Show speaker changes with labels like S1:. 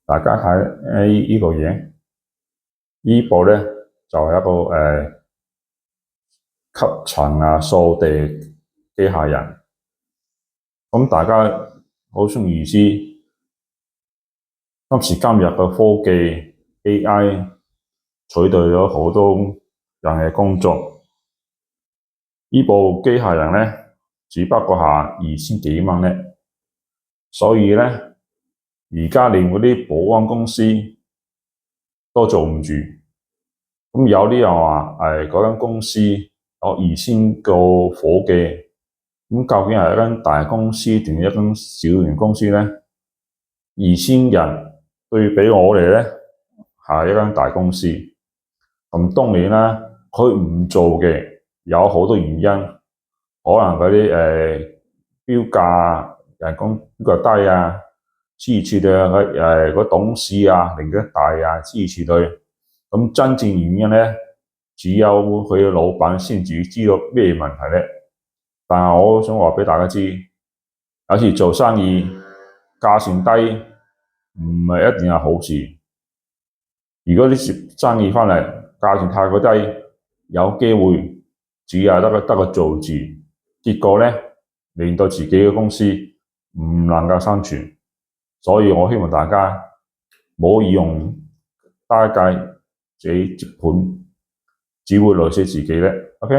S1: 大家睇呢個嘢，呢部咧就係一部吸塵啊、掃地機械人。咁大家好想意思，今時今日嘅科技 AI 取代咗好多人嘅工作。呢部機械人咧，只不過係2000幾蚊咧，所以咧而家連嗰啲保安公司都做唔住。咁有啲人話嗰間公司有2000個夥計，咁究竟係一間大公司定係一間小型公司咧？2000人對比我哋咧係一間大公司。咁當然啦，佢唔做嘅有好多原因，可能嗰啲標價人工比較低啊，諸如此類啊，嗰董事啊年紀大啊，諸如此類。咁真正原因咧，只有佢嘅老闆先至知道咩問題咧。但係我想話俾大家知，有時做生意價錢低唔係一定係好事。如果啲生意返嚟價錢太過低，有機會只係得個做字，結果咧令到自己嘅公司唔能夠生存。所以我希望大家唔好以用低價自己接盤，只會累死自己咧。OK。